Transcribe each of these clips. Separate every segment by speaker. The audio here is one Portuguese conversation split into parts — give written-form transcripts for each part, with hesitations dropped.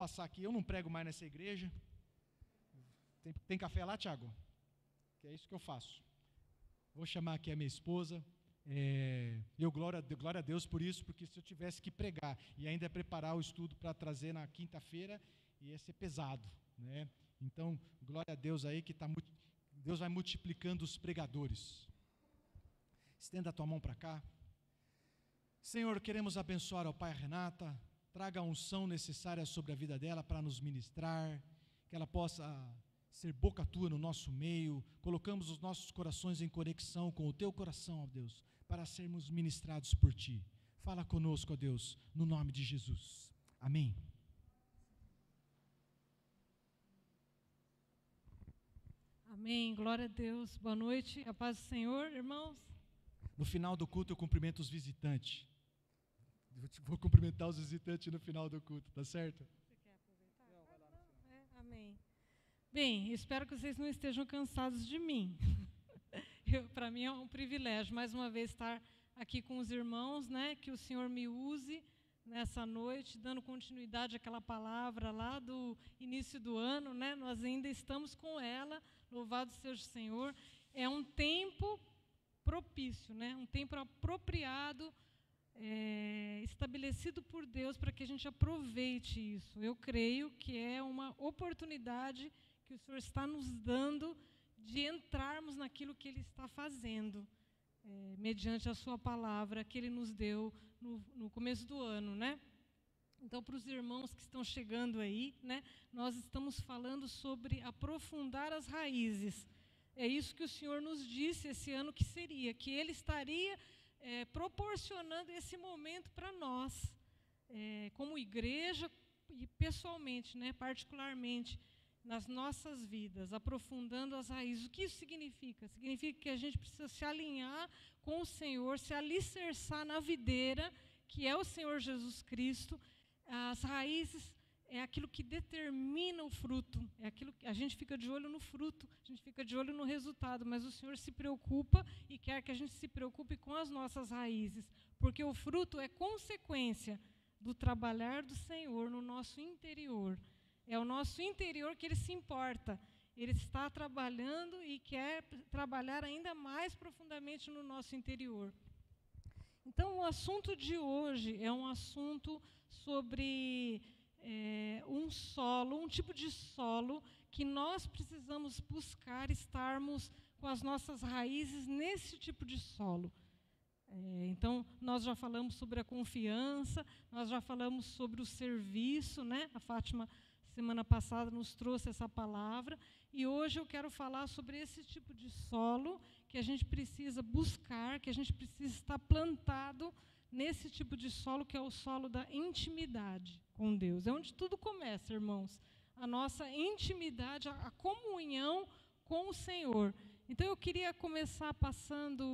Speaker 1: passar aqui, eu não prego mais nessa igreja. Tem café lá, Tiago? Que é isso que eu faço. Vou chamar aqui a minha esposa. Eu glória a Deus por isso, porque se eu tivesse que pregar e ainda preparar o estudo para trazer na quinta-feira, ia ser pesado, né? Então, glória a Deus aí, que Deus vai multiplicando os pregadores. Estenda a tua mão para cá. Senhor, queremos abençoar ao Pai Renata, traga a unção necessária sobre a vida dela para nos ministrar, que ela possa ser boca tua no nosso meio. Colocamos os nossos corações em conexão com o teu coração, ó Deus, para sermos ministrados por ti. Fala conosco, ó Deus, no nome de Jesus. Amém.
Speaker 2: Amém, glória a Deus. Boa noite, a paz do Senhor, irmãos.
Speaker 1: No final do culto eu cumprimento os visitantes. Vou cumprimentar os visitantes no final do culto, tá certo?
Speaker 2: Você quer aproveitar? Amém. Bem, espero que vocês não estejam cansados de mim. Para mim é um privilégio, mais uma vez, estar aqui com os irmãos, né? Que o Senhor me use nessa noite, dando continuidade àquela palavra lá do início do ano, né? Nós ainda estamos com ela, louvado seja o Senhor. É um tempo propício, né? Um tempo apropriado, estabelecido por Deus para que a gente aproveite isso. Eu creio que é uma oportunidade que o Senhor está nos dando de entrarmos naquilo que Ele está fazendo, mediante a sua palavra que Ele nos deu no começo do ano, né? Então, para os irmãos que estão chegando aí, né, nós estamos falando sobre aprofundar as raízes. É isso que o Senhor nos disse esse ano que seria, que Ele estaria proporcionando esse momento para nós, como igreja e pessoalmente, né, particularmente, nas nossas vidas, aprofundando as raízes. O que isso significa? Significa que a gente precisa se alinhar com o Senhor, se alicerçar na videira, que é o Senhor Jesus Cristo. As raízes é aquilo que determina o fruto, é aquilo que a gente fica de olho no fruto, a gente fica de olho no resultado, mas o Senhor se preocupa e quer que a gente se preocupe com as nossas raízes, porque o fruto é consequência do trabalhar do Senhor no nosso interior. É o nosso interior que Ele se importa. Ele está trabalhando e quer trabalhar ainda mais profundamente no nosso interior. Então, o assunto de hoje é um assunto sobre um tipo de solo que nós precisamos buscar estarmos com as nossas raízes nesse tipo de solo. Então, nós já falamos sobre a confiança, nós já falamos sobre o serviço, né? A Fátima, semana passada, nos trouxe essa palavra, e hoje eu quero falar sobre esse tipo de solo que a gente precisa buscar, que a gente precisa estar plantado nesse tipo de solo, que é o solo da intimidade com Deus. É onde tudo começa, irmãos. A nossa intimidade, a comunhão com o Senhor. Então, eu queria começar passando,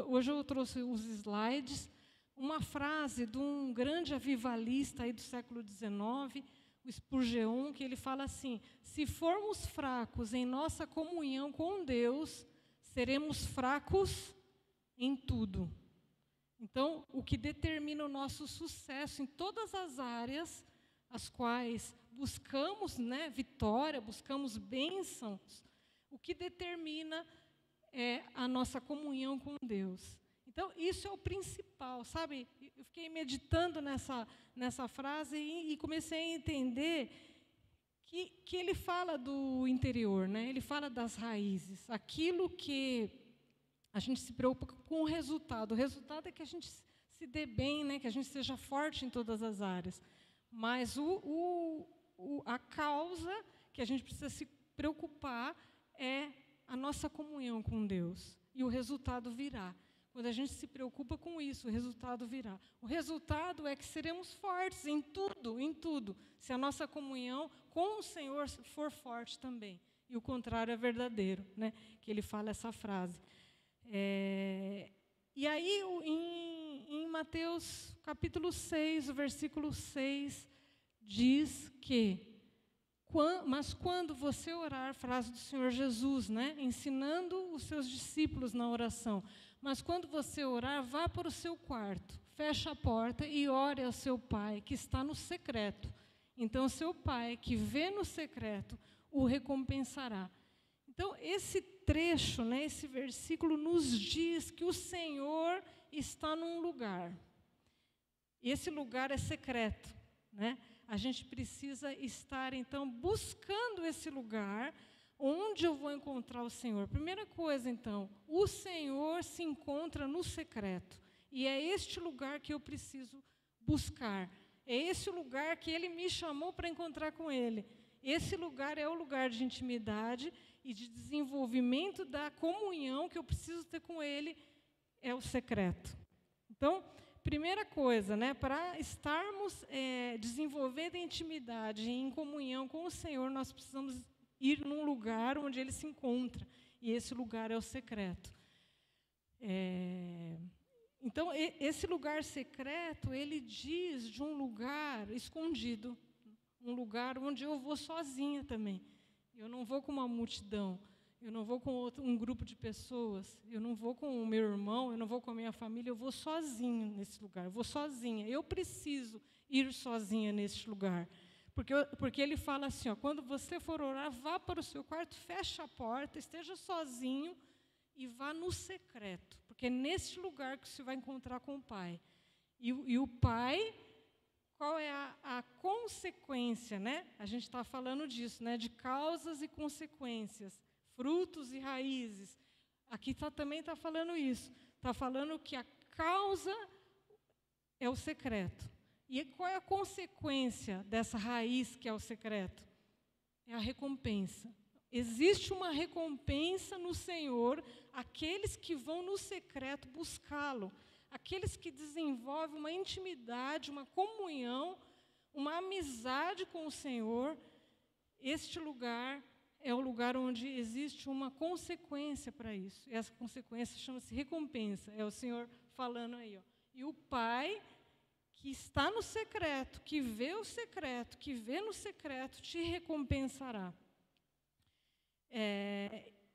Speaker 2: hoje eu trouxe os slides, uma frase de um grande avivalista aí do século XIX, o Spurgeon, que ele fala assim: se formos fracos em nossa comunhão com Deus, seremos fracos em tudo. Então, o que determina o nosso sucesso em todas as áreas as quais buscamos, né, vitória, buscamos bênçãos, o que determina é a nossa comunhão com Deus. Então, isso é o principal, sabe? Eu fiquei meditando nessa frase e comecei a entender que ele fala do interior, né? Ele fala das raízes, aquilo que a gente se preocupa com o resultado. O resultado é que a gente se dê bem, né? Que a gente seja forte em todas as áreas. Mas a causa que a gente precisa se preocupar é a nossa comunhão com Deus. E o resultado virá. Quando a gente se preocupa com isso, o resultado virá. O resultado é que seremos fortes em tudo, se a nossa comunhão com o Senhor for forte também. E o contrário é verdadeiro, né? Que ele fala essa frase. E aí, em Mateus capítulo 6, o versículo 6, diz que mas quando você orar, frase do Senhor Jesus, né, ensinando os seus discípulos na oração, mas quando você orar, vá para o seu quarto, feche a porta e ore ao seu Pai, que está no secreto. então seu Pai, que vê no secreto, o recompensará. Então, esse trecho, né, esse versículo nos diz que o Senhor está num lugar. Esse lugar é secreto, né? A gente precisa estar, então, buscando esse lugar onde eu vou encontrar o Senhor. Primeira coisa, então, o Senhor se encontra no secreto. E é este lugar que eu preciso buscar. É esse lugar que Ele me chamou para encontrar com Ele. Esse lugar é o lugar de intimidade e de desenvolvimento da comunhão que eu preciso ter com Ele, é o secreto. Então, primeira coisa, né, para estarmos desenvolvendo intimidade em comunhão com o Senhor, nós precisamos ir num lugar onde Ele se encontra. E esse lugar é o secreto. Então, esse lugar secreto, ele diz de um lugar escondido, um lugar onde eu vou sozinha também. Eu não vou com uma multidão, eu não vou com um grupo de pessoas, eu não vou com o meu irmão, eu não vou com a minha família, eu vou sozinho nesse lugar, eu vou sozinha. Eu preciso ir sozinha nesse lugar. Porque ele fala assim, ó, quando você for orar, vá para o seu quarto, feche a porta, esteja sozinho e vá no secreto. Porque é nesse lugar que você vai encontrar com o Pai. E o Pai, qual é a consequência, né? A gente está falando disso, né? De causas e consequências, frutos e raízes. Aqui também está falando isso. Está falando que a causa é o secreto. E qual é a consequência dessa raiz que é o secreto? É a recompensa. Existe uma recompensa no Senhor, aqueles que vão no secreto buscá-lo, aqueles que desenvolvem uma intimidade, uma comunhão, uma amizade com o Senhor. Este lugar é o lugar onde existe uma consequência para isso. E essa consequência chama-se recompensa. É o Senhor falando aí, ó. E o Pai que está no secreto, que vê o secreto, que vê no secreto, te recompensará.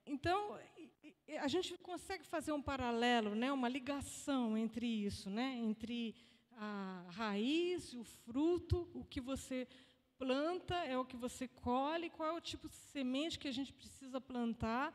Speaker 2: Então, a gente consegue fazer um paralelo, né, uma ligação entre isso, né, entre a raiz e o fruto, o que você planta é o que você colhe, qual é o tipo de semente que a gente precisa plantar,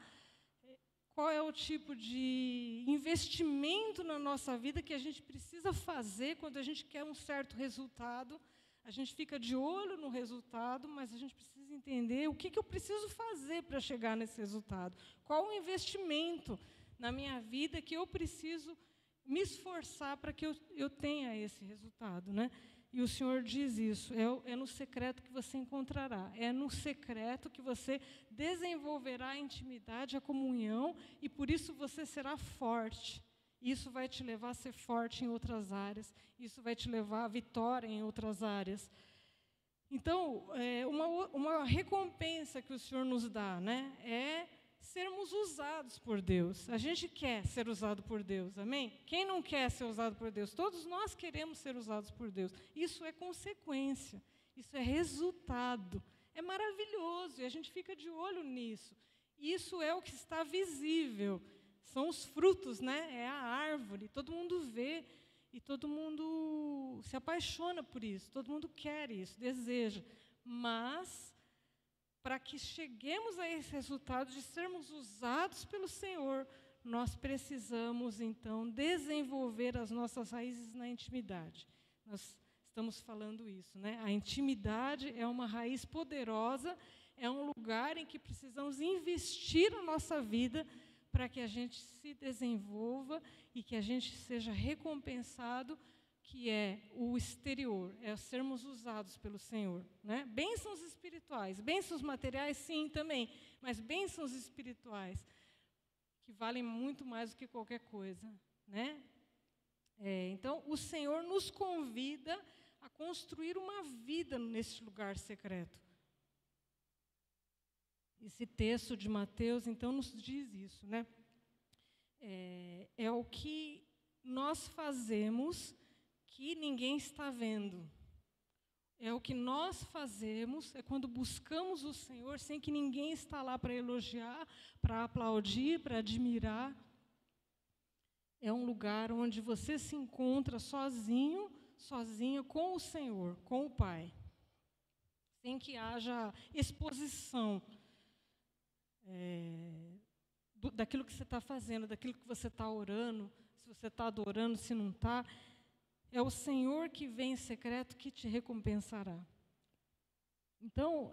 Speaker 2: qual é o tipo de investimento na nossa vida que a gente precisa fazer quando a gente quer um certo resultado. A gente fica de olho no resultado, mas a gente precisa entender o que eu preciso fazer para chegar nesse resultado. Qual o investimento na minha vida que eu preciso me esforçar para que eu tenha esse resultado, né? E o Senhor diz isso, é no secreto que você encontrará, é no secreto que você desenvolverá a intimidade, a comunhão, e por isso você será forte. Isso vai te levar a ser forte em outras áreas, isso vai te levar à vitória em outras áreas. Então, uma recompensa que o Senhor nos dá, né, é sermos usados por Deus. A gente quer ser usado por Deus, amém? Quem não quer ser usado por Deus? Todos nós queremos ser usados por Deus. Isso é consequência, isso é resultado. É maravilhoso e a gente fica de olho nisso. Isso é o que está visível. São os frutos, né? É a árvore. Todo mundo vê e todo mundo se apaixona por isso. Todo mundo quer isso, deseja. Mas para que cheguemos a esse resultado de sermos usados pelo Senhor, nós precisamos, então, desenvolver as nossas raízes na intimidade. Nós estamos falando isso, né? A intimidade é uma raiz poderosa, é um lugar em que precisamos investir a nossa vida para que a gente se desenvolva e que a gente seja recompensado, que é o exterior, é sermos usados pelo Senhor, né? Bênçãos espirituais, bênçãos materiais, sim, também, mas bênçãos espirituais, que valem muito mais do que qualquer coisa, né? Então, o Senhor nos convida a construir uma vida nesse lugar secreto. Esse texto de Mateus, então, nos diz isso, né? É o que nós fazemos que ninguém está vendo. É o que nós fazemos, é quando buscamos o Senhor sem que ninguém está lá para elogiar, para aplaudir, para admirar. É um lugar onde você se encontra sozinho com o Senhor, com o Pai. sem que haja exposição daquilo que você está fazendo, daquilo que você está orando, se você está adorando, se não está. É o Senhor que vem em secreto que te recompensará. Então,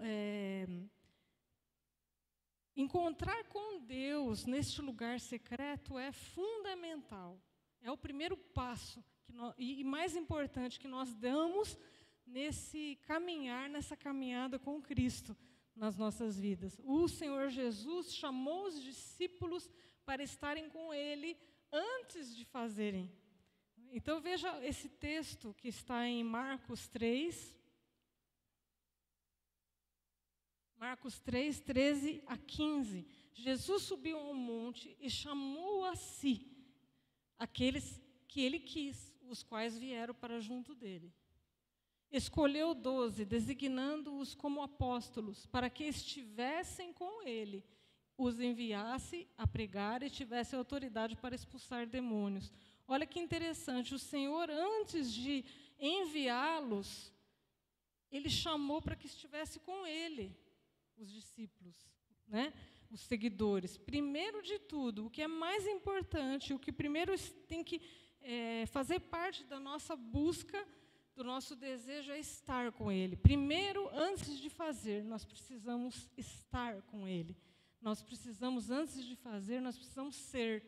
Speaker 2: encontrar com Deus neste lugar secreto é fundamental. É o primeiro passo e mais importante que nós damos nesse caminhar, nessa caminhada com Cristo nas nossas vidas. O Senhor Jesus chamou os discípulos para estarem com Ele antes de fazerem. Então veja esse texto que está em Marcos 3. Marcos 3, 13 a 15. Jesus subiu ao monte e chamou a si aqueles que ele quis, os quais vieram para junto dele. Escolheu 12, designando-os como apóstolos, para que estivessem com ele, os enviasse a pregar e tivesse autoridade para expulsar demônios. Olha que interessante, o Senhor, antes de enviá-los, Ele chamou para que estivesse com Ele, os discípulos, né? Os seguidores. Primeiro de tudo, o que é mais importante, o que primeiro tem que fazer parte da nossa busca, do nosso desejo é estar com Ele. Primeiro, antes de fazer, nós precisamos estar com Ele. Nós precisamos, antes de fazer, nós precisamos ser,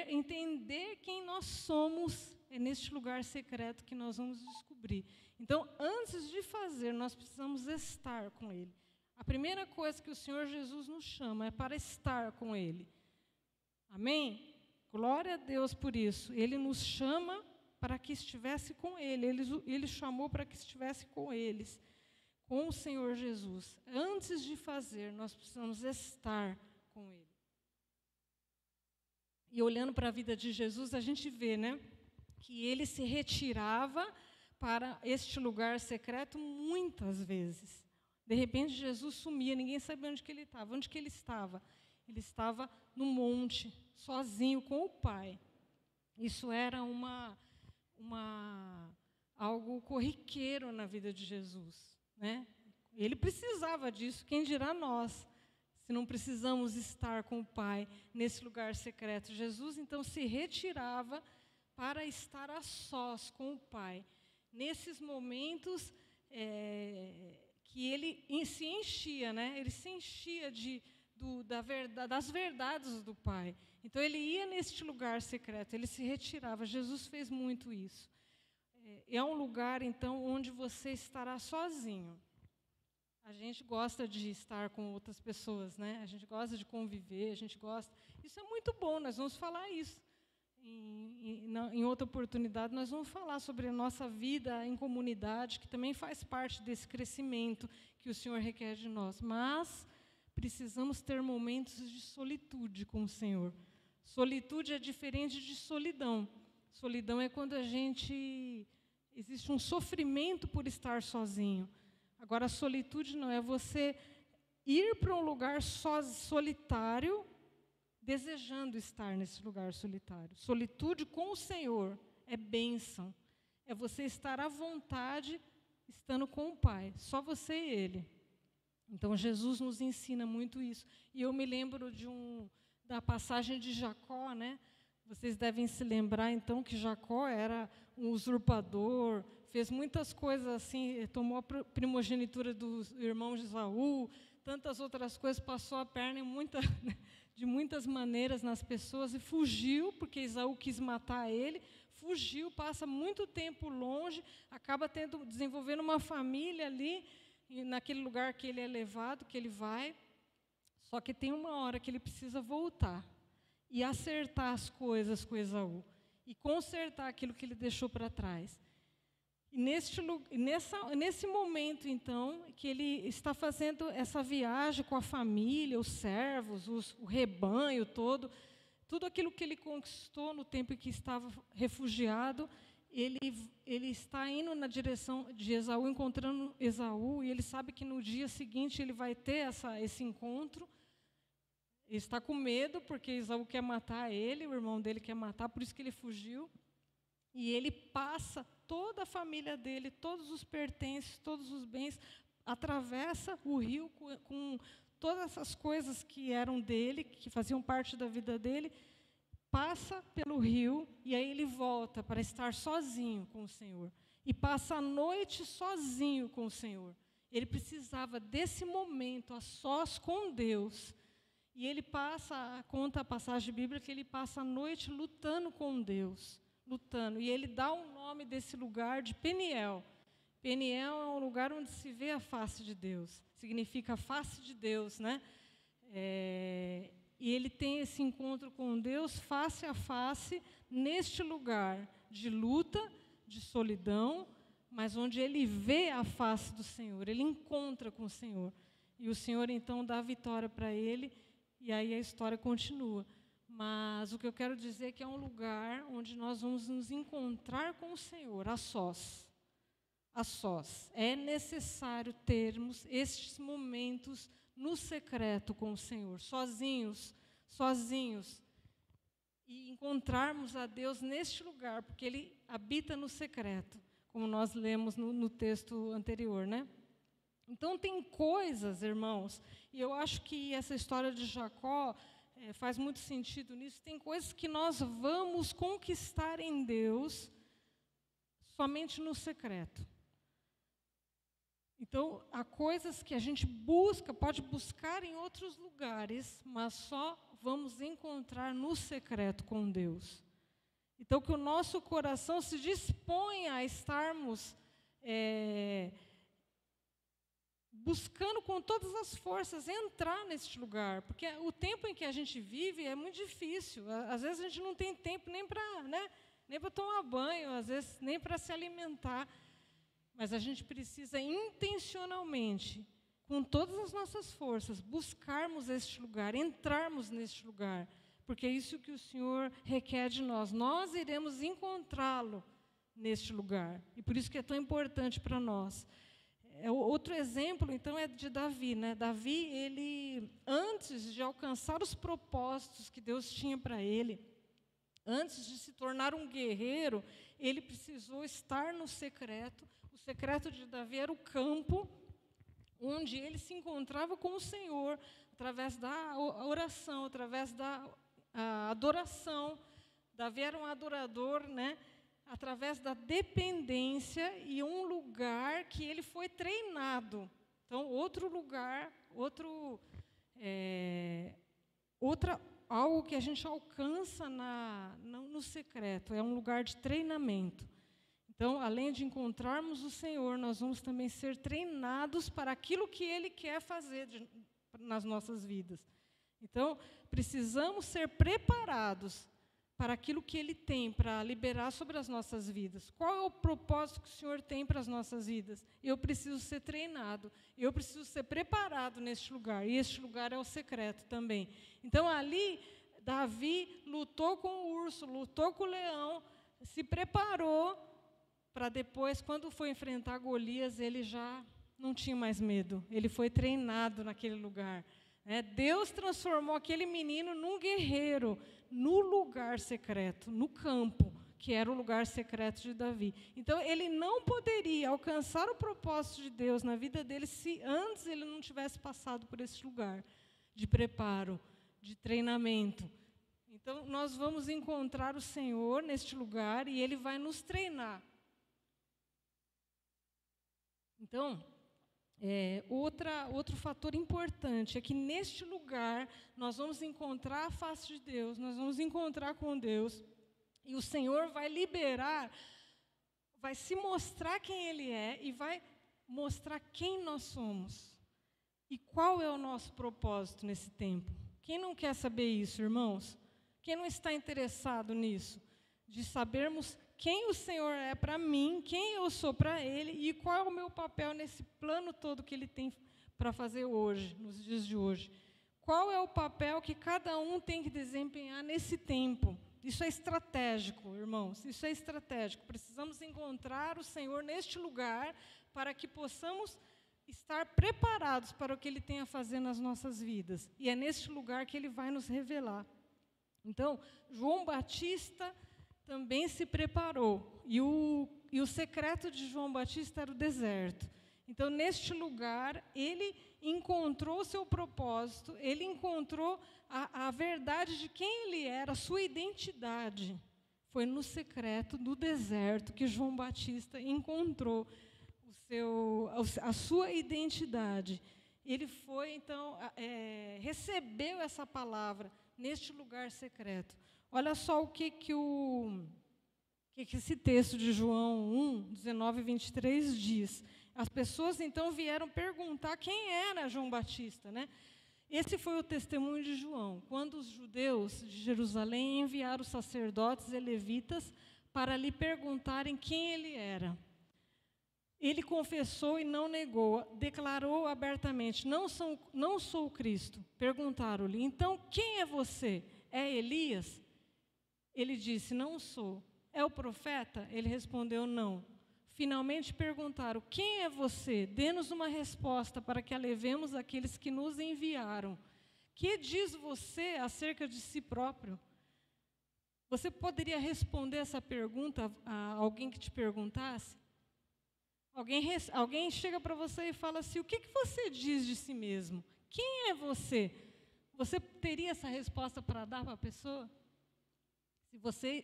Speaker 2: entender quem nós somos, é neste lugar secreto que nós vamos descobrir. Então, antes de fazer, nós precisamos estar com Ele. A primeira coisa que o Senhor Jesus nos chama é para estar com Ele. Amém? Glória a Deus por isso. Ele nos chama para que estivesse com Ele. Ele chamou para que estivesse com eles, com o Senhor Jesus. Antes de fazer, nós precisamos estar com Ele. E olhando para a vida de Jesus, a gente vê, né, que Ele se retirava para este lugar secreto muitas vezes. De repente, Jesus sumia, ninguém sabia onde que ele estava. Onde que ele estava? Ele estava no monte, sozinho com o Pai. Isso era algo corriqueiro na vida de Jesus, né? Ele precisava disso, quem dirá nós, se não precisamos estar com o Pai nesse lugar secreto. Jesus, então, se retirava para estar a sós com o Pai. Nesses momentos que ele se enchia, né? Ele se enchia das verdades do Pai. Então, ele ia neste lugar secreto, ele se retirava. Jesus fez muito isso. É um lugar, então, onde você estará sozinho. A gente gosta de estar com outras pessoas, né? A gente gosta de conviver, a gente gosta. Isso é muito bom, nós vamos falar isso. Em outra oportunidade, nós vamos falar sobre a nossa vida em comunidade, que também faz parte desse crescimento que o Senhor requer de nós. Mas precisamos ter momentos de solitude com o Senhor. Solitude é diferente de solidão. Solidão é quando existe um sofrimento por estar sozinho. Agora, a solitude não é você ir para um lugar solitário, desejando estar nesse lugar solitário. Solitude com o Senhor é bênção. É você estar à vontade, estando com o Pai, só você e Ele. Então, Jesus nos ensina muito isso. E eu me lembro da passagem de Jacó, né? Vocês devem se lembrar, então, que Jacó era um usurpador, fez muitas coisas assim, tomou a primogenitura dos irmãos de Esaú, tantas outras coisas, passou a perna de muitas maneiras nas pessoas e fugiu, porque Esaú quis matar ele, fugiu, passa muito tempo longe, acaba desenvolvendo uma família ali, naquele lugar que ele é levado, que ele vai, só que tem uma hora que ele precisa voltar e acertar as coisas com Esaú, e consertar aquilo que ele deixou para trás. E nesse momento, então, que ele está fazendo essa viagem com a família, os servos, o rebanho todo, tudo aquilo que ele conquistou no tempo em que estava refugiado, ele está indo na direção de Esaú, encontrando Esaú, e ele sabe que no dia seguinte ele vai ter esse encontro. Ele está com medo, porque Esaú quer matar ele, o irmão dele quer matar, por isso que ele fugiu. E ele passa toda a família dele, todos os pertences, todos os bens, atravessa o rio com todas essas coisas que eram dele, que faziam parte da vida dele, passa pelo rio e aí ele volta para estar sozinho com o Senhor. E passa a noite sozinho com o Senhor. Ele precisava desse momento a sós com Deus. E ele conta a passagem bíblica que ele passa a noite lutando com Deus, lutando. E ele dá o nome desse lugar de Peniel. Peniel é um lugar onde se vê a face de Deus. Significa a face de Deus, né? E ele tem esse encontro com Deus face a face, neste lugar de luta, de solidão, mas onde ele vê a face do Senhor, ele encontra com o Senhor. E o Senhor, então, dá a vitória para ele, e aí a história continua. Mas o que eu quero dizer é que é um lugar onde nós vamos nos encontrar com o Senhor, a sós. A sós. É necessário termos estes momentos no secreto com o Senhor, sozinhos, e encontrarmos a Deus neste lugar, porque Ele habita no secreto, como nós lemos no texto anterior, né? Então, tem coisas, irmãos, e eu acho que essa história de Jacó faz muito sentido nisso, tem coisas que nós vamos conquistar em Deus somente no secreto. Então, há coisas que a gente pode buscar em outros lugares, mas só vamos encontrar no secreto com Deus. Então, que o nosso coração se disponha a estarmos buscando com todas as forças entrar neste lugar, porque o tempo em que a gente vive é muito difícil. Às vezes a gente não tem tempo nem para tomar banho, às vezes nem para se alimentar. Mas a gente precisa intencionalmente, com todas as nossas forças, buscarmos este lugar, entrarmos neste lugar, porque é isso que o Senhor requer de nós. Nós iremos encontrá-lo neste lugar, e por isso que é tão importante para nós. Outro exemplo, então, é de Davi, né? Davi, ele, antes de alcançar os propósitos que Deus tinha para ele, antes de se tornar um guerreiro, ele precisou estar no secreto. O secreto de Davi era o campo onde ele se encontrava com o Senhor, através da oração, através da adoração. Davi era um adorador, né? Através da dependência e um lugar que ele foi treinado. Então, outro lugar, algo que a gente alcança no secreto, é um lugar de treinamento. Então, além de encontrarmos o Senhor, nós vamos também ser treinados para aquilo que Ele quer fazer nas nossas vidas. Então, precisamos ser preparados para aquilo que Ele tem para liberar sobre as nossas vidas. Qual é o propósito que o Senhor tem para as nossas vidas? Eu preciso ser treinado, eu preciso ser preparado neste lugar, e este lugar é o secreto também. Então, ali, Davi lutou com o urso, lutou com o leão, se preparou para depois, quando foi enfrentar Golias, ele já não tinha mais medo. Ele foi treinado naquele lugar. Deus transformou aquele menino num guerreiro, no lugar secreto, no campo, que era o lugar secreto de Davi. Então, ele não poderia alcançar o propósito de Deus na vida dele se antes ele não tivesse passado por esse lugar de preparo, de treinamento. Então, nós vamos encontrar o Senhor neste lugar e Ele vai nos treinar. Então, outro fator importante é que neste lugar nós vamos encontrar a face de Deus, nós vamos encontrar com Deus, e o Senhor vai liberar, vai se mostrar quem Ele é e vai mostrar quem nós somos. E qual é o nosso propósito nesse tempo? Quem não quer saber isso, irmãos? Quem não está interessado nisso? De sabermos quem o Senhor é para mim, quem eu sou para Ele e qual é o meu papel nesse plano todo que Ele tem para fazer hoje, nos dias de hoje. Qual é o papel que cada um tem que desempenhar nesse tempo? Isso é estratégico, irmãos, isso é estratégico. Precisamos encontrar o Senhor neste lugar para que possamos estar preparados para o que Ele tem a fazer nas nossas vidas. E é neste lugar que Ele vai nos revelar. Então, João Batista também se preparou. E o secreto de João Batista era o deserto. Então, neste lugar, ele encontrou o seu propósito, ele encontrou a verdade de quem ele era, a sua identidade. Foi no secreto, no deserto, que João Batista encontrou a sua identidade. Ele foi, então, recebeu essa palavra neste lugar secreto. Olha só o que esse texto de João 1, 19 e 23 diz. As pessoas, então, vieram perguntar quem era João Batista, né? Esse foi o testemunho de João, quando os judeus de Jerusalém enviaram os sacerdotes e levitas para lhe perguntarem quem ele era. Ele confessou e não negou, declarou abertamente, não sou o Cristo. Perguntaram-lhe, então, quem é você? É Elias? Ele disse, não sou. É o profeta? Ele respondeu, não. Finalmente perguntaram, quem é você? Dê-nos uma resposta para que a levemos àqueles que nos enviaram. Que diz você acerca de si próprio? Você poderia responder essa pergunta a alguém que te perguntasse? Alguém chega para você e fala assim, o que você diz de si mesmo? Quem é você? Você teria essa resposta para dar para a pessoa? Se você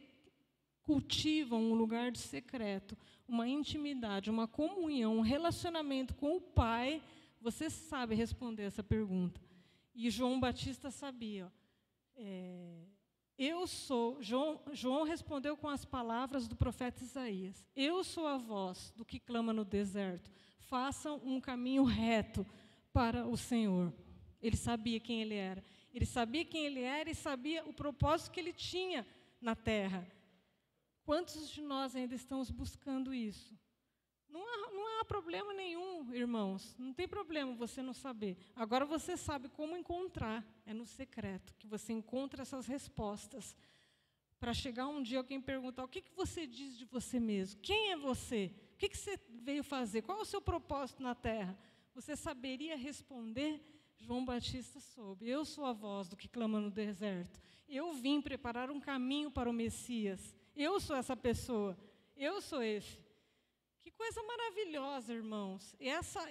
Speaker 2: cultiva um lugar de secreto, uma intimidade, uma comunhão, um relacionamento com o Pai, você sabe responder essa pergunta. E João Batista sabia. João respondeu com as palavras do profeta Isaías. Eu sou a voz do que clama no deserto. Façam um caminho reto para o Senhor. Ele sabia quem ele era. Ele sabia quem ele era e sabia o propósito que ele tinha na terra. Quantos de nós ainda estamos buscando isso? Não há problema nenhum, irmãos. Não tem problema você não saber. Agora você sabe como encontrar. É no secreto que você encontra essas respostas. Para chegar um dia alguém perguntar, o que você diz de você mesmo? Quem é você? O que você veio fazer? Qual é o seu propósito na terra? Você saberia responder? João Batista soube. Eu sou a voz do que clama no deserto. Eu vim preparar um caminho para o Messias. Eu sou essa pessoa. Eu sou esse. Que coisa maravilhosa, irmãos. Essa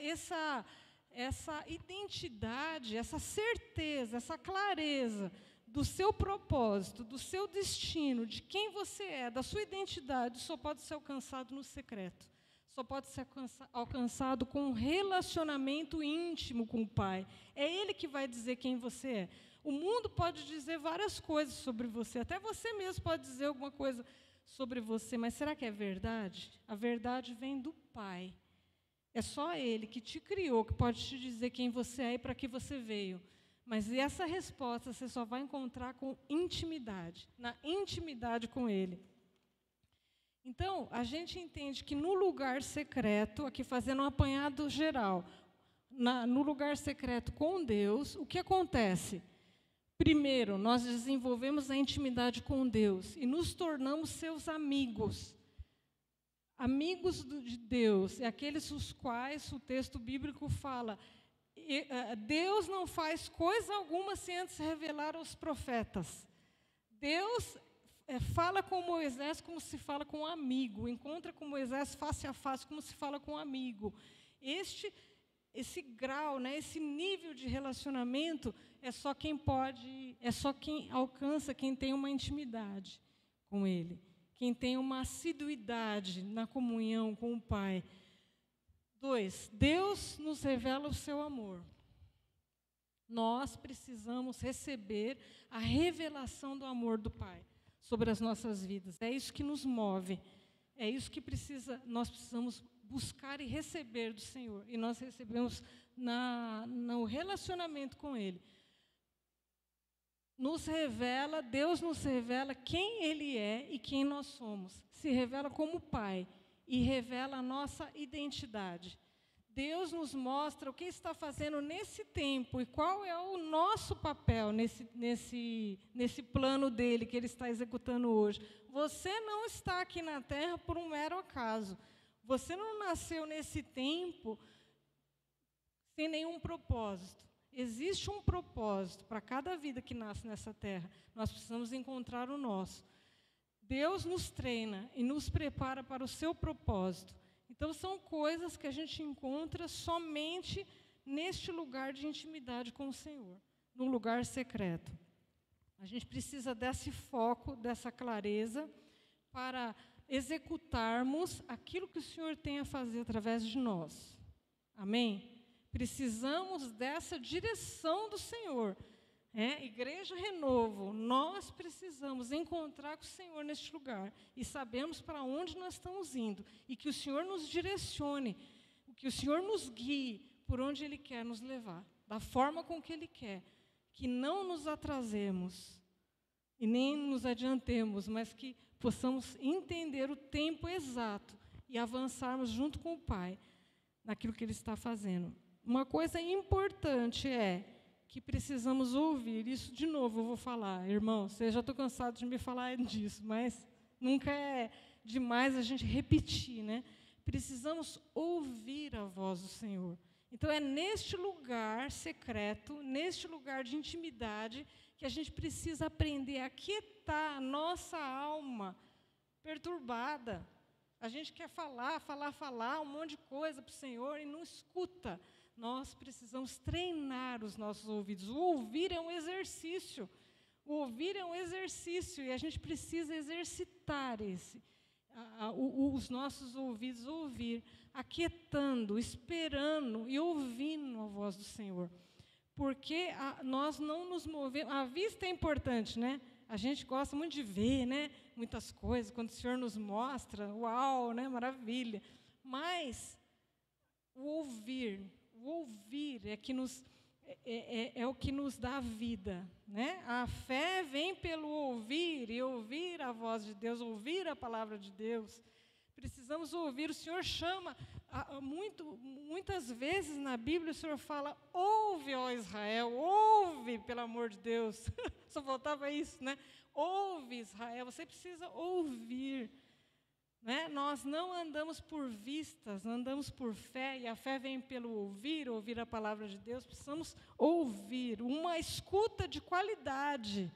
Speaker 2: identidade, essa certeza, essa clareza do seu propósito, do seu destino, de quem você é, da sua identidade, só pode ser alcançado no secreto. Só pode ser alcançado com um relacionamento íntimo com o Pai. É Ele que vai dizer quem você é. O mundo pode dizer várias coisas sobre você, até você mesmo pode dizer alguma coisa sobre você, mas será que é verdade? A verdade vem do Pai. É só Ele que te criou, que pode te dizer quem você é e para que você veio. Mas essa resposta você só vai encontrar com intimidade, na intimidade com Ele. Então, a gente entende que no lugar secreto, aqui fazendo um apanhado geral, no lugar secreto com Deus, o que acontece? Primeiro, nós desenvolvemos a intimidade com Deus e nos tornamos seus amigos. Amigos de Deus, é aqueles os quais o texto bíblico fala, Deus não faz coisa alguma sem antes revelar aos profetas. Deus fala com Moisés como se fala com um amigo, encontra com Moisés face a face como se fala com um amigo. Esse grau, né, esse nível de relacionamento é só quem alcança, quem tem uma intimidade com Ele, quem tem uma assiduidade na comunhão com o Pai. 2, Deus nos revela o seu amor. Nós precisamos receber a revelação do amor do Pai sobre as nossas vidas. É isso que nos move, é isso que nós precisamos buscar e receber do Senhor. E nós recebemos no relacionamento com Ele. Deus nos revela quem Ele é e quem nós somos. Se revela como Pai e revela a nossa identidade. Deus nos mostra o que está fazendo nesse tempo e qual é o nosso papel nesse plano dele que Ele está executando hoje. Você não está aqui na Terra por um mero acaso. Você não nasceu nesse tempo sem nenhum propósito. Existe um propósito para cada vida que nasce nessa terra. Nós precisamos encontrar o nosso. Deus nos treina e nos prepara para o seu propósito. Então, são coisas que a gente encontra somente neste lugar de intimidade com o Senhor, num lugar secreto. A gente precisa desse foco, dessa clareza, para executarmos aquilo que o Senhor tem a fazer através de nós. Amém? Precisamos dessa direção do Senhor. Igreja Renovo, nós precisamos encontrar com o Senhor neste lugar e sabemos para onde nós estamos indo e que o Senhor nos direcione, que o Senhor nos guie por onde Ele quer nos levar, da forma com que Ele quer, que não nos atrasemos e nem nos adiantemos, mas que possamos entender o tempo exato e avançarmos junto com o Pai naquilo que Ele está fazendo. Uma coisa importante é que precisamos ouvir. Isso, de novo, eu vou falar. Irmãos, eu já estou cansado de me falar disso, mas nunca é demais a gente repetir, né? Precisamos ouvir a voz do Senhor. Então, é neste lugar secreto, neste lugar de intimidade, que a gente precisa aprender a aquietar a nossa alma perturbada. A gente quer falar um monte de coisa para o Senhor e não escuta. Nós precisamos treinar os nossos ouvidos. O ouvir é um exercício. O ouvir é um exercício e a gente precisa exercitar os nossos ouvidos, ouvir, aquietando, esperando e ouvindo a voz do Senhor. Porque nós não nos movemos. A vista é importante, né? A gente gosta muito de ver, né? Muitas coisas, quando o Senhor nos mostra, uau, né? Maravilha. Mas o ouvir é o que nos dá vida, né? A fé vem pelo ouvir, e ouvir a voz de Deus, ouvir a palavra de Deus. Precisamos ouvir. O Senhor chama, muitas vezes na Bíblia o Senhor fala, ouve, ó Israel, ouve, pelo amor de Deus. Só faltava isso, né? Ouve, Israel, você precisa ouvir. Né? Nós não andamos por vistas, andamos por fé, e a fé vem pelo ouvir a palavra de Deus. Precisamos ouvir, uma escuta de qualidade.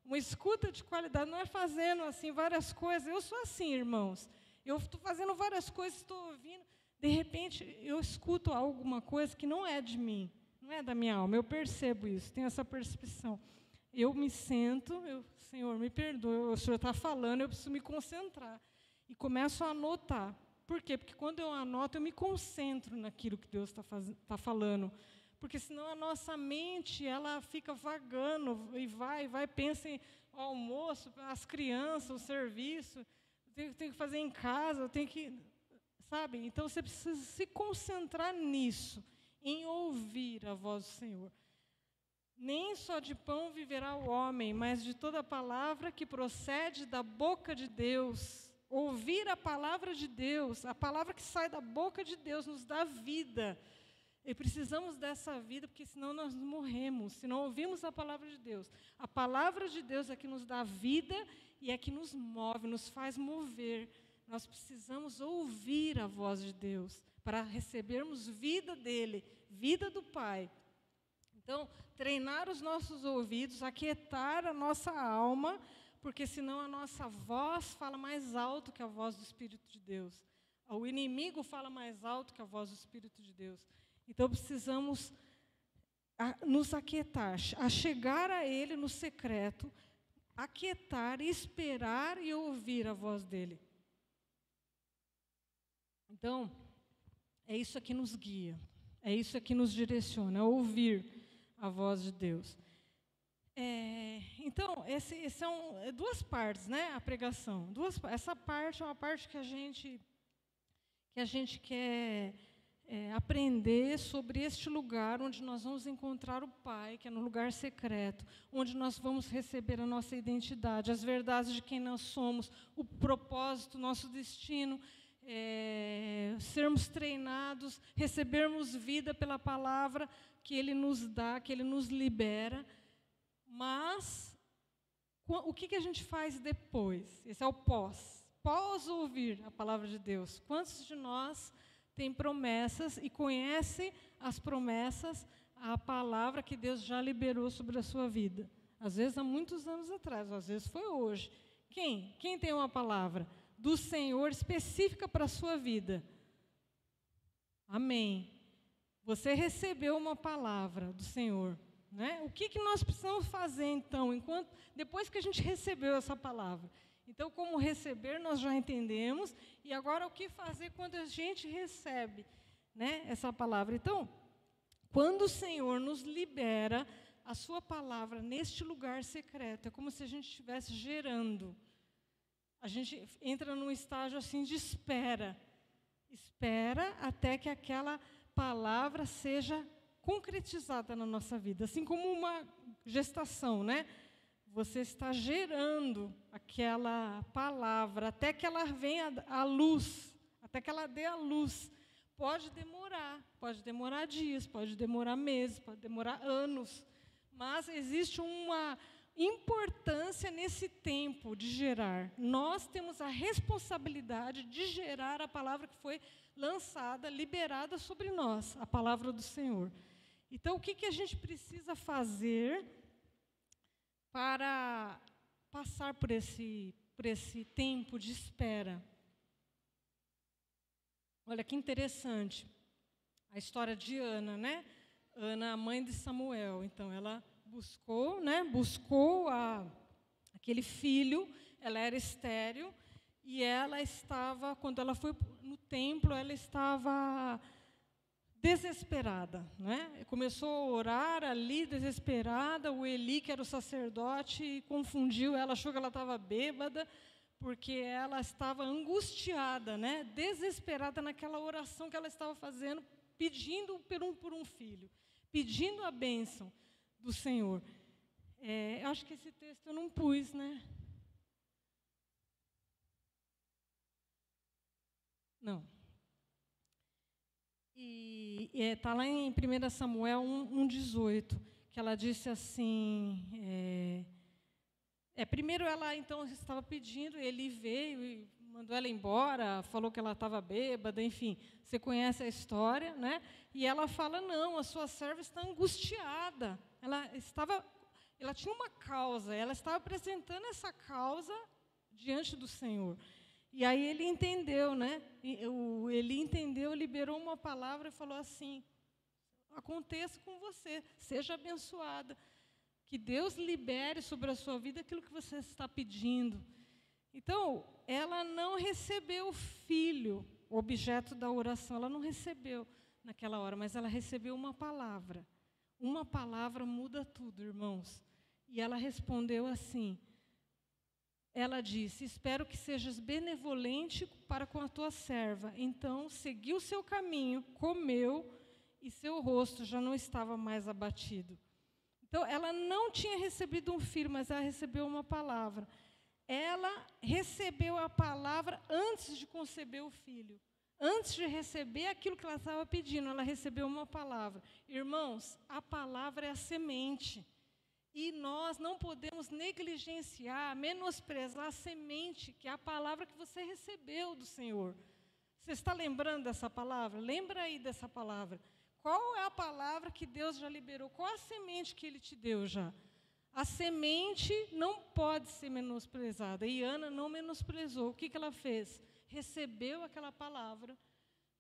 Speaker 2: Uma escuta de qualidade, não é fazendo assim várias coisas. Eu sou assim, irmãos. Eu estou fazendo várias coisas, estou ouvindo, de repente eu escuto alguma coisa que não é de mim, não é da minha alma. Eu percebo isso, tenho essa percepção. Eu me sento, Senhor, me perdoe, o Senhor está falando, eu preciso me concentrar. E começo a anotar. Por quê? Porque quando eu anoto, eu me concentro naquilo que Deus está falando. Porque senão a nossa mente, ela fica vagando, e vai, pensa em almoço, as crianças, o serviço, tenho que fazer em casa, eu tenho que... Sabe? Então, você precisa se concentrar nisso, em ouvir a voz do Senhor. Nem só de pão viverá o homem, mas de toda palavra que procede da boca de Deus. Ouvir a palavra de Deus, a palavra que sai da boca de Deus nos dá vida. E precisamos dessa vida, porque senão nós morremos, se não ouvimos a palavra de Deus. A palavra de Deus é que nos dá vida e é que nos move, nos faz mover. Nós precisamos ouvir a voz de Deus para recebermos vida dEle, vida do Pai. Então, treinar os nossos ouvidos, aquietar a nossa alma, porque senão a nossa voz fala mais alto que a voz do Espírito de Deus. O inimigo fala mais alto que a voz do Espírito de Deus. Então, precisamos nos aquietar, a chegar a Ele no secreto, aquietar, esperar e ouvir a voz dEle. Então, é isso que nos guia, é isso que nos direciona, ouvir a voz de Deus. Então, são duas partes, né, a pregação. Essa parte é uma parte que a gente quer aprender sobre este lugar onde nós vamos encontrar o Pai, que é no lugar secreto, onde nós vamos receber a nossa identidade, as verdades de quem nós somos, o propósito, nosso destino, sermos treinados, recebermos vida pela palavra que Ele nos dá, que Ele nos libera. Mas, o que a gente faz depois? Esse é o pós ouvir a palavra de Deus. Quantos de nós têm promessas e conhecem as promessas, a palavra que Deus já liberou sobre a sua vida? Às vezes há muitos anos atrás, às vezes foi hoje. Quem tem uma palavra do Senhor específica para a sua vida? Amém. Você recebeu uma palavra do Senhor, né? O que nós precisamos fazer, então, depois que a gente recebeu essa palavra? Então, como receber, nós já entendemos. E agora, o que fazer quando a gente recebe, né, essa palavra? Então, quando o Senhor nos libera a sua palavra neste lugar secreto, é como se a gente estivesse gerando. A gente entra num estágio assim de espera. Espera até que aquela palavra seja concretizada na nossa vida. Assim como uma gestação, né? Você está gerando aquela palavra até que ela venha à luz, até que ela dê à luz. Pode demorar dias, pode demorar meses, pode demorar anos, mas existe uma importância nesse tempo de gerar. Nós temos a responsabilidade de gerar a palavra que foi lançada, liberada sobre nós, a palavra do Senhor. Então, o que a gente precisa fazer para passar por esse tempo de espera? Olha que interessante, a história de Ana, né? Ana, a mãe de Samuel. Então, ela buscou aquele filho, ela era estéril, e ela estava, quando ela foi no templo, ela estava desesperada, né? Começou a orar ali, desesperada. O Eli, que era o sacerdote, confundiu ela, achou que ela estava bêbada, porque ela estava angustiada, né? Desesperada naquela oração que ela estava fazendo, pedindo por um filho, pedindo a bênção do Senhor. Eu acho que esse texto eu não pus, né? Não. E está lá em 1 Samuel 1,18, que ela disse assim, primeiro ela então estava pedindo, ele veio e mandou ela embora, falou que ela estava bêbada, enfim, você conhece a história, né? E ela fala, não, a sua serva está angustiada, ela tinha uma causa, ela estava apresentando essa causa diante do Senhor. E aí ele entendeu, né? Ele entendeu, liberou uma palavra e falou assim, aconteça com você, seja abençoada, que Deus libere sobre a sua vida aquilo que você está pedindo. Então, ela não recebeu o filho, o objeto da oração, ela não recebeu naquela hora, mas ela recebeu uma palavra. Uma palavra muda tudo, irmãos. E ela respondeu assim, ela disse, espero que sejas benevolente para com a tua serva. Então, seguiu o seu caminho, comeu, e seu rosto já não estava mais abatido. Então, ela não tinha recebido um filho, mas ela recebeu uma palavra. Ela recebeu a palavra antes de conceber o filho. Antes de receber aquilo que ela estava pedindo, ela recebeu uma palavra. Irmãos, a palavra é a semente. E nós não podemos negligenciar, menosprezar a semente, que é a palavra que você recebeu do Senhor. Você está lembrando dessa palavra? Lembra aí dessa palavra. Qual é a palavra que Deus já liberou? Qual a semente que Ele te deu já? A semente não pode ser menosprezada. E Ana não menosprezou. O que ela fez? Recebeu aquela palavra,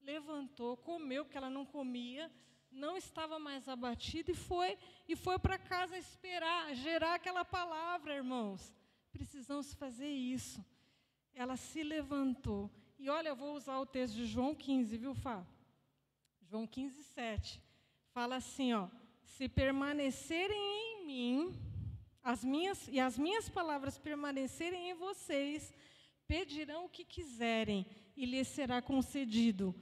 Speaker 2: levantou, comeu, porque ela não comia, não estava mais abatida e foi para casa esperar, gerar aquela palavra, irmãos. Precisamos fazer isso. Ela se levantou. E olha, eu vou usar o texto de João 15, viu, Fá? João 15, 7. Fala assim, ó, se permanecerem em mim, as minhas palavras permanecerem em vocês, pedirão o que quiserem e lhes será concedido.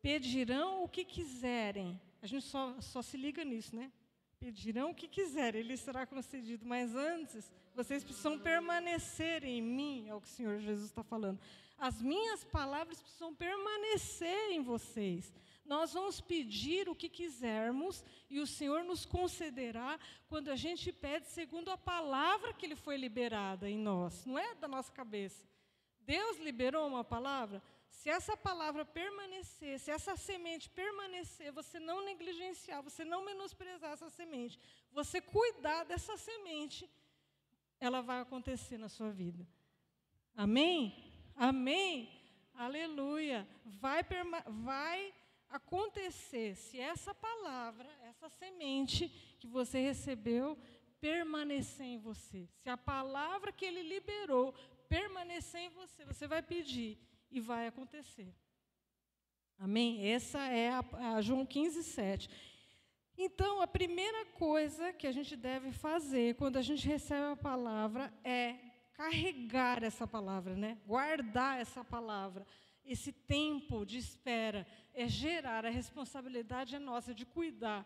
Speaker 2: Pedirão o que quiserem. A gente só se liga nisso, né? Pedirão o que quiserem, ele será concedido. Mas antes, vocês precisam permanecer em mim, é o que o Senhor Jesus está falando. As minhas palavras precisam permanecer em vocês. Nós vamos pedir o que quisermos e o Senhor nos concederá quando a gente pede segundo a palavra que Ele foi liberada em nós. Não é da nossa cabeça. Deus liberou uma palavra. Se essa palavra permanecer, se essa semente permanecer, você não negligenciar, você não menosprezar essa semente, você cuidar dessa semente, ela vai acontecer na sua vida. Amém? Amém? Aleluia. Vai acontecer, se essa palavra, essa semente que você recebeu, permanecer em você. Se a palavra que Ele liberou permanecer em você, você vai pedir e vai acontecer. Amém? Essa é a João 15:7. Então, a primeira coisa que a gente deve fazer quando a gente recebe a palavra é carregar essa palavra, né? Guardar essa palavra. Esse tempo de espera é gerar, a responsabilidade é nossa de cuidar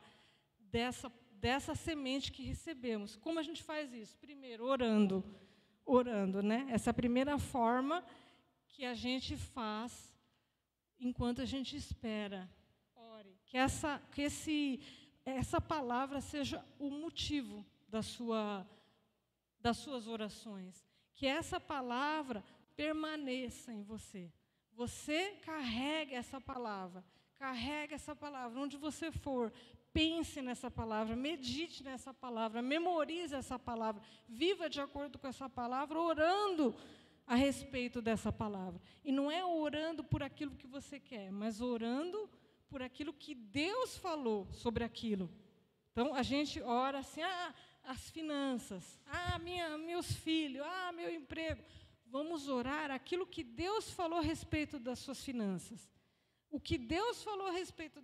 Speaker 2: dessa semente que recebemos. Como a gente faz isso? Primeiro, orando, né? Essa é a primeira forma que a gente faz enquanto a gente espera. Ore. Que essa palavra seja o motivo das suas orações. Que essa palavra permaneça em você. Você carregue essa palavra. Onde você for, pense nessa palavra, medite nessa palavra, memorize essa palavra, viva de acordo com essa palavra, orando a respeito dessa palavra. E não é orando por aquilo que você quer, mas orando por aquilo que Deus falou sobre aquilo. Então, a gente ora assim, as finanças, meus filhos, meu emprego. Vamos orar aquilo que Deus falou a respeito das suas finanças. O que Deus falou a respeito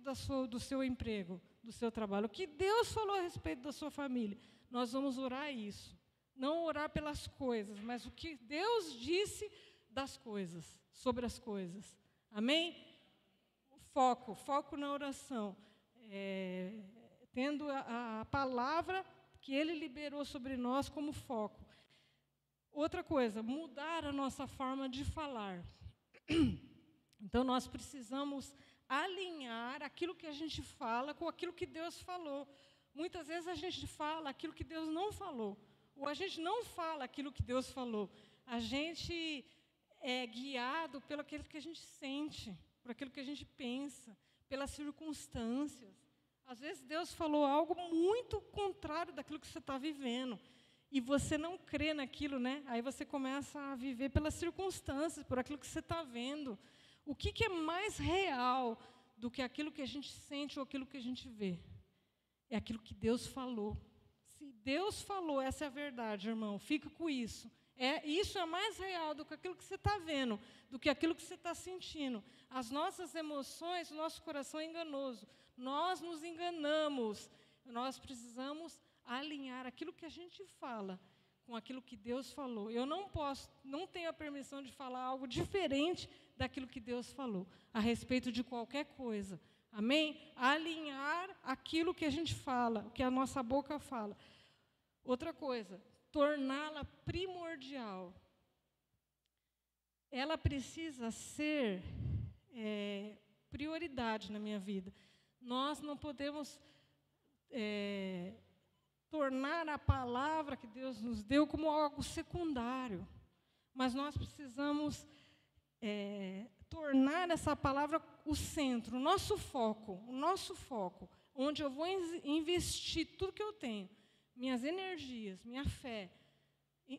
Speaker 2: do seu emprego, do seu trabalho. O que Deus falou a respeito da sua família. Nós vamos orar isso. Não orar pelas coisas, mas o que Deus disse das coisas, sobre as coisas. Amém? Foco na oração. Tendo a palavra que Ele liberou sobre nós como foco. Outra coisa, mudar a nossa forma de falar. Então, nós precisamos alinhar aquilo que a gente fala com aquilo que Deus falou. Muitas vezes a gente fala aquilo que Deus não falou. Ou a gente não fala aquilo que Deus falou. A gente é guiado pelo aquilo que a gente sente, por aquilo que a gente pensa, pelas circunstâncias. Às vezes Deus falou algo muito contrário daquilo que você está vivendo. E você não crê naquilo, né? Aí você começa a viver pelas circunstâncias, por aquilo que você está vendo. O que é mais real do que aquilo que a gente sente ou aquilo que a gente vê? É aquilo que Deus falou. Se Deus falou, essa é a verdade, irmão. Fica com isso. Isso é mais real do que aquilo que você está vendo, do que aquilo que você está sentindo. As nossas emoções, o nosso coração é enganoso. Nós nos enganamos. Nós precisamos alinhar aquilo que a gente fala com aquilo que Deus falou. Eu não tenho a permissão de falar algo diferente daquilo que Deus falou, a respeito de qualquer coisa. Amém? Alinhar aquilo que a gente fala, o que a nossa boca fala. Outra coisa, torná-la primordial. Ela precisa ser prioridade na minha vida. Nós não podemos tornar a palavra que Deus nos deu como algo secundário. Mas nós precisamos tornar essa palavra o centro, o nosso foco, onde eu vou investir tudo que eu tenho, minhas energias, minha fé,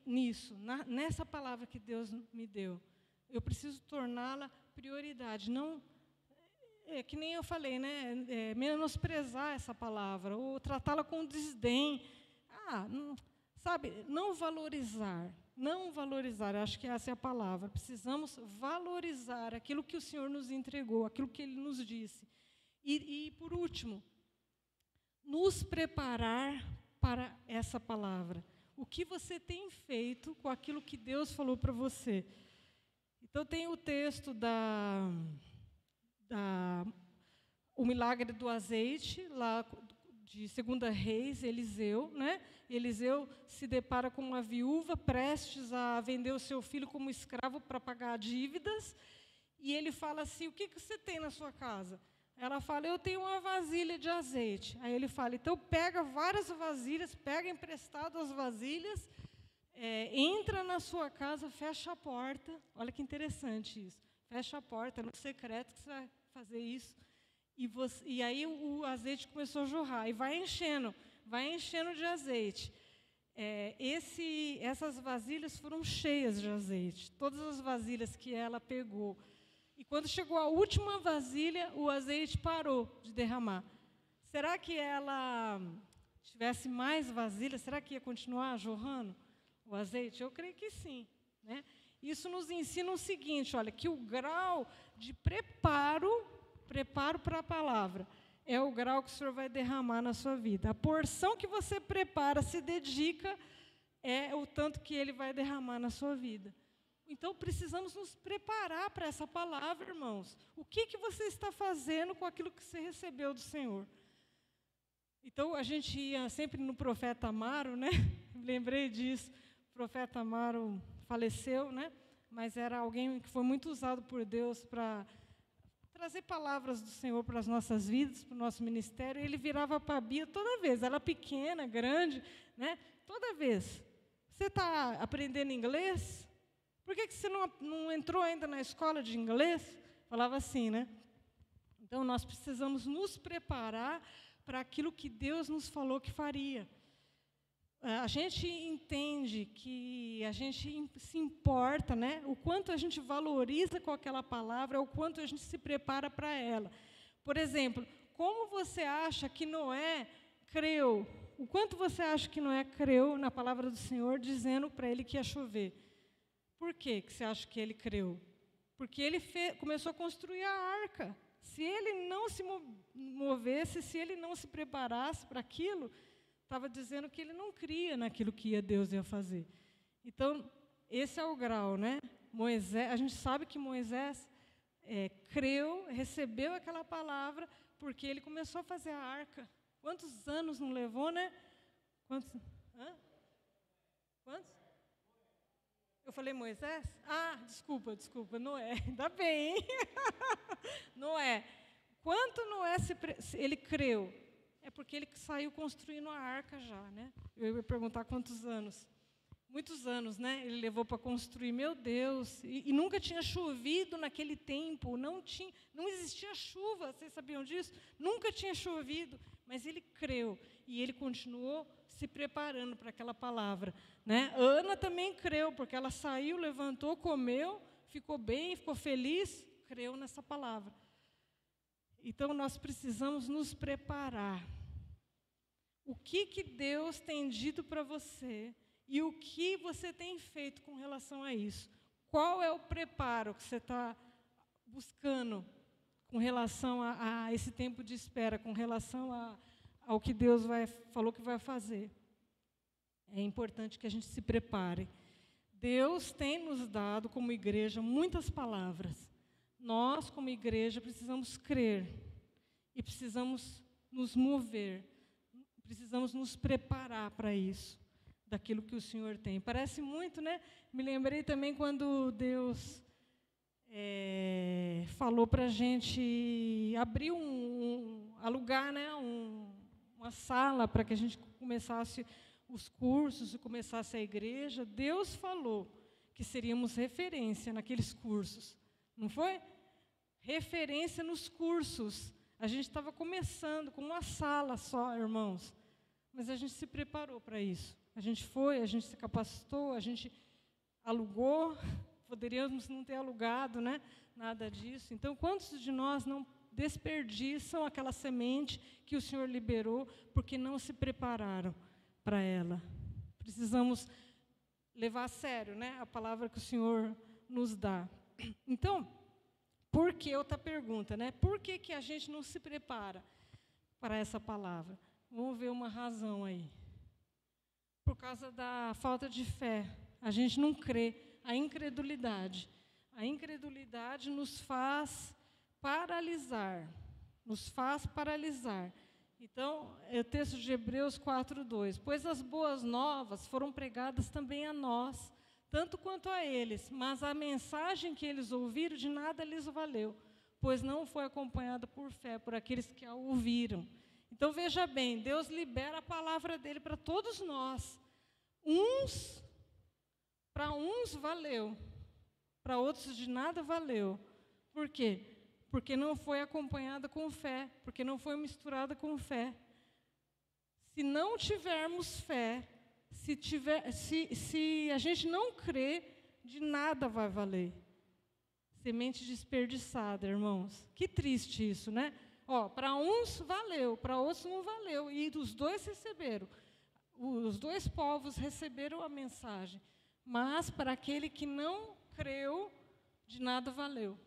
Speaker 2: nisso, nessa palavra que Deus me deu. Eu preciso torná-la prioridade, não... que nem eu falei, né? Menosprezar essa palavra, ou tratá-la com desdém. Não valorizar. Não valorizar, acho que essa é a palavra. Precisamos valorizar aquilo que o Senhor nos entregou, aquilo que Ele nos disse. E por último, nos preparar para essa palavra. O que você tem feito com aquilo que Deus falou para você? Então, tem o texto o milagre do azeite, lá de 2 Reis, Eliseu, né? Eliseu se depara com uma viúva prestes a vender o seu filho como escravo para pagar dívidas, e ele fala assim: o que você tem na sua casa? Ela fala: eu tenho uma vasilha de azeite. Aí ele fala: então pega várias vasilhas, pega emprestado as vasilhas, entra na sua casa, fecha a porta. Olha que interessante isso. Fecha a porta, é no secreto que você vai fazer isso. E aí o azeite começou a jorrar, e vai enchendo de azeite. Essas vasilhas foram cheias de azeite, todas as vasilhas que ela pegou. E quando chegou a última vasilha, o azeite parou de derramar. Será que ela tivesse mais vasilhas? Será que ia continuar jorrando o azeite? Eu creio que sim, né? Isso nos ensina o seguinte, olha, que o grau de preparo para a palavra, é o grau que o Senhor vai derramar na sua vida. A porção que você prepara, se dedica, é o tanto que Ele vai derramar na sua vida. Então, precisamos nos preparar para essa palavra, irmãos. O que você está fazendo com aquilo que você recebeu do Senhor? Então, a gente ia sempre no profeta Amaro, né? Lembrei disso. O profeta Amaro faleceu, né? Mas era alguém que foi muito usado por Deus para trazer palavras do Senhor para as nossas vidas, para o nosso ministério. Ele virava para a Bia toda vez. Ela pequena, grande, né? Toda vez. Você está aprendendo inglês? Por que você não entrou ainda na escola de inglês? Falava assim, né? Então, nós precisamos nos preparar para aquilo que Deus nos falou que faria. A gente entende que a gente se importa, né? O quanto a gente valoriza com aquela palavra, o quanto a gente se prepara para ela. Por exemplo, como você acha que Noé creu? O quanto você acha que Noé creu na palavra do Senhor, dizendo para ele que ia chover? Por que você acha que ele creu? Porque ele começou a construir a arca. Se ele não se movesse, se ele não se preparasse para aquilo, estava dizendo que ele não cria naquilo que Deus ia fazer. Então, esse é o grau, né? Moisés, a gente sabe que Moisés creu, recebeu aquela palavra, porque ele começou a fazer a arca. Quantos anos não levou, né? Quantos? Quantos? Eu falei Moisés? Ah, desculpa, Noé. Ainda bem, hein? Noé. Quanto Noé ele creu? É porque ele saiu construindo a arca já, né? Eu ia perguntar quantos anos. Muitos anos, né? Ele levou para construir. Meu Deus! E nunca tinha chovido naquele tempo. Não existia chuva. Vocês sabiam disso? Nunca tinha chovido. Mas ele creu. E ele continuou se preparando para aquela palavra, né? Ana também creu, porque ela saiu, levantou, comeu, ficou bem, ficou feliz, creu nessa palavra. Então, nós precisamos nos preparar. O que Deus tem dito para você e o que você tem feito com relação a isso? Qual é o preparo que você está buscando com relação a esse tempo de espera, com relação ao que Deus falou que vai fazer? É importante que a gente se prepare. Deus tem nos dado, como igreja, muitas palavras. Nós, como igreja, precisamos crer e precisamos nos mover, precisamos nos preparar para isso, daquilo que o Senhor tem. Parece muito, né? Me lembrei também quando Deus falou para a gente abrir alugar, né, uma sala para que a gente começasse os cursos e começasse a igreja. Deus falou que seríamos referência naqueles cursos, não foi? Referência nos cursos. A gente estava começando com uma sala só, irmãos, mas a gente se preparou para isso. A gente foi, a gente se capacitou, a gente alugou. Poderíamos não ter alugado, né? Nada disso. Então, quantos de nós não desperdiçam aquela semente que o Senhor liberou porque não se prepararam para ela? Precisamos levar a sério, né, a palavra que o Senhor nos dá. Então, por que outra pergunta, né? Por que a gente não se prepara para essa palavra? Vamos ver uma razão aí. Por causa da falta de fé. A gente não crê. A incredulidade. A incredulidade nos faz paralisar. Nos faz paralisar. Então, é o texto de Hebreus 4:2. Pois as boas novas foram pregadas também a nós, tanto quanto a eles, mas a mensagem que eles ouviram de nada lhes valeu, pois não foi acompanhada por fé, por aqueles que a ouviram. Então, veja bem, Deus libera a palavra dele para todos nós. Para uns valeu, para outros de nada valeu. Por quê? Porque não foi acompanhada com fé, porque não foi misturada com fé. Se não tivermos fé, se a gente não crer, de nada vai valer. Semente desperdiçada, irmãos. Que triste isso, né? Ó, para uns valeu, para outros não valeu. E os dois receberam. Os dois povos receberam a mensagem. Mas para aquele que não creu, de nada valeu.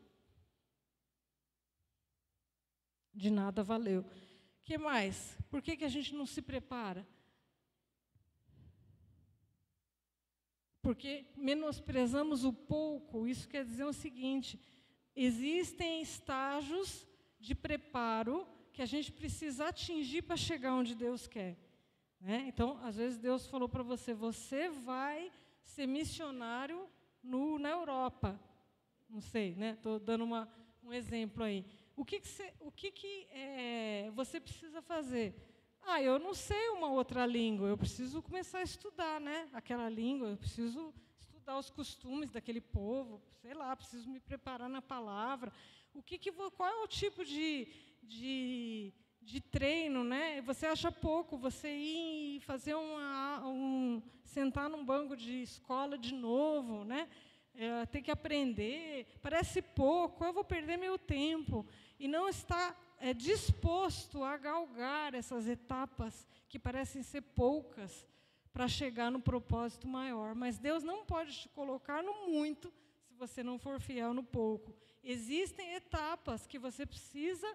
Speaker 2: De nada valeu. O que mais? Por que a gente não se prepara? Porque menosprezamos o pouco. Isso quer dizer o seguinte: existem estágios de preparo que a gente precisa atingir para chegar onde Deus quer. Né? Então, às vezes Deus falou para você, você vai ser missionário na Europa. Não sei, né? Estou dando um exemplo aí. O que você precisa fazer? Eu não sei uma outra língua, eu preciso começar a estudar, né? Aquela língua, eu preciso estudar os costumes daquele povo, sei lá, preciso me preparar na palavra. Qual é o tipo de treino, né? Você acha pouco você ir fazer sentar num banco de escola de novo, né? Ter que aprender, parece pouco, eu vou perder meu tempo. E não está disposto a galgar essas etapas que parecem ser poucas para chegar no propósito maior. Mas Deus não pode te colocar no muito se você não for fiel no pouco. Existem etapas que você precisa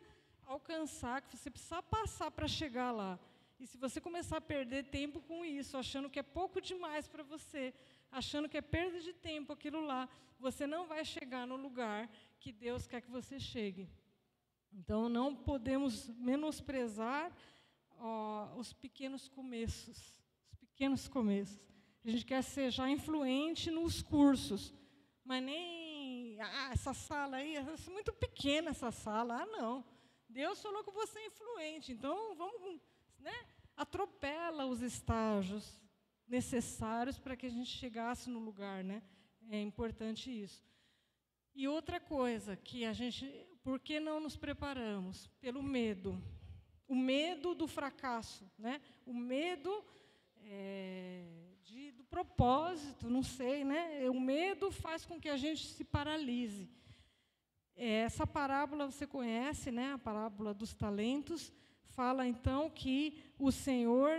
Speaker 2: alcançar, que você precisa passar para chegar lá. E se você começar a perder tempo com isso, achando que é pouco demais para você, achando que é perda de tempo aquilo lá, você não vai chegar no lugar que Deus quer que você chegue. Então, não podemos menosprezar os pequenos começos. Os pequenos começos. A gente quer ser já influente nos cursos, mas nem... essa sala aí, é muito pequena essa sala. Não. Deus falou que você é influente, então vamos... né? Atropela os estágios necessários para que a gente chegasse no lugar, né? É importante isso. E outra coisa que por que não nos preparamos? Pelo medo. O medo do fracasso, né? O medo do propósito, não sei, né? O medo faz com que a gente se paralise. Essa parábola você conhece, né? A parábola dos talentos. Fala, então, que o Senhor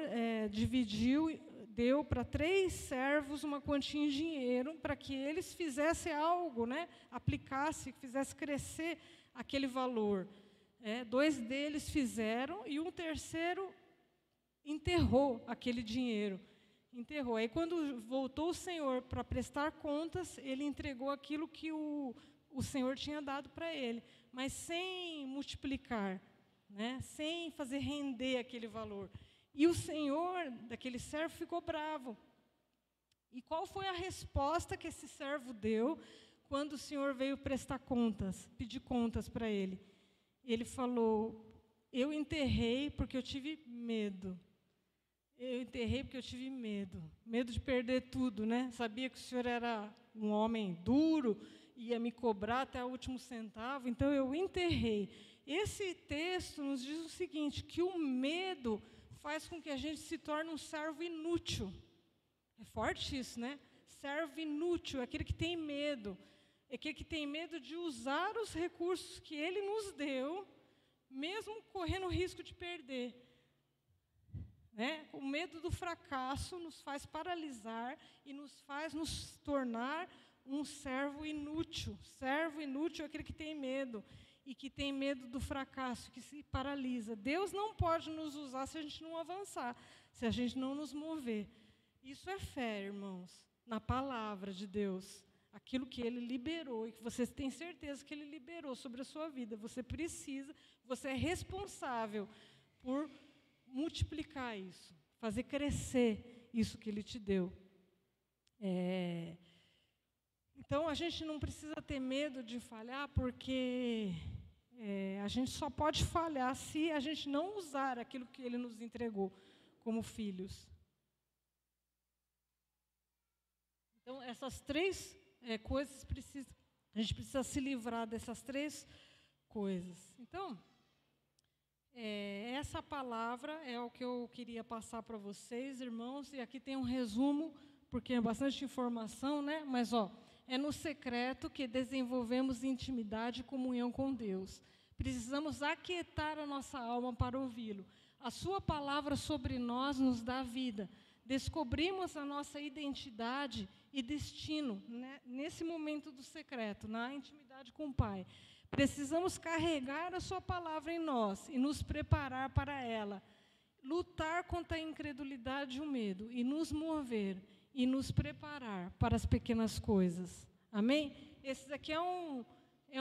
Speaker 2: deu para 3 servos uma quantia em dinheiro para que eles fizessem algo, né? Aplicassem, fizessem crescer aquele valor. 2 deles fizeram e um terceiro enterrou aquele dinheiro. Enterrou. Aí, quando voltou o Senhor para prestar contas, ele entregou aquilo que o Senhor tinha dado para ele, mas sem multiplicar, né? Sem fazer render aquele valor. E o Senhor daquele servo ficou bravo. E qual foi a resposta que esse servo deu quando o Senhor veio prestar contas, pedir contas para ele? Ele falou, eu enterrei porque eu tive medo. Eu enterrei porque eu tive medo. Medo de perder tudo, né? Sabia que o Senhor era um homem duro, ia me cobrar até o último centavo, então eu enterrei. Esse texto nos diz o seguinte, que o medo faz com que a gente se torne um servo inútil. É forte isso, né? Servo inútil, aquele que tem medo. É aquele que tem medo de usar os recursos que Ele nos deu, mesmo correndo o risco de perder. Né? O medo do fracasso nos faz paralisar e nos faz nos tornar um servo inútil. Servo inútil é aquele que tem medo. E que tem medo do fracasso, que se paralisa. Deus não pode nos usar se a gente não avançar, se a gente não nos mover. Isso é fé, irmãos, na palavra de Deus. Aquilo que Ele liberou e que você tem certeza que Ele liberou sobre a sua vida. Você é responsável por multiplicar isso, fazer crescer isso que Ele te deu. Então, a gente não precisa ter medo de falhar, porque a gente só pode falhar se a gente não usar aquilo que Ele nos entregou como filhos. Então, essas 3 coisas, a gente precisa se livrar dessas 3 coisas. Então, essa palavra é o que eu queria passar para vocês, irmãos, e aqui tem um resumo, porque é bastante informação, né? Mas, É no secreto que desenvolvemos intimidade e comunhão com Deus. Precisamos aquietar a nossa alma para ouvi-lo. A sua palavra sobre nós nos dá vida. Descobrimos a nossa identidade e destino, né, nesse momento do secreto, na intimidade com o Pai. Precisamos carregar a sua palavra em nós e nos preparar para ela. Lutar contra a incredulidade e o medo e nos mover e nos preparar para as pequenas coisas. Amém? Esse daqui é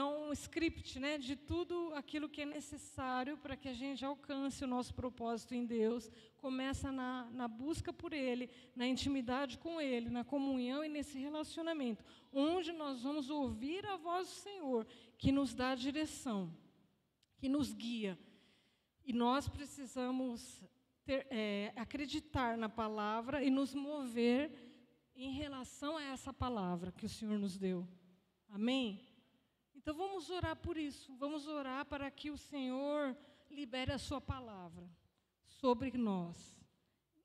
Speaker 2: um script, né, de tudo aquilo que é necessário para que a gente alcance o nosso propósito em Deus. Começa na busca por Ele, na intimidade com Ele, na comunhão e nesse relacionamento, onde nós vamos ouvir a voz do Senhor, que nos dá a direção, que nos guia. E nós precisamos acreditar na palavra e nos mover em relação a essa palavra que o Senhor nos deu. Amém? Então vamos orar por isso, vamos orar para que o Senhor libere a sua palavra sobre nós,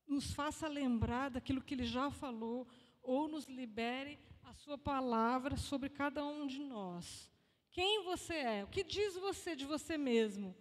Speaker 2: nos faça lembrar daquilo que Ele já falou, ou nos libere a sua palavra sobre cada um de nós. Quem você é? O que diz você de você mesmo?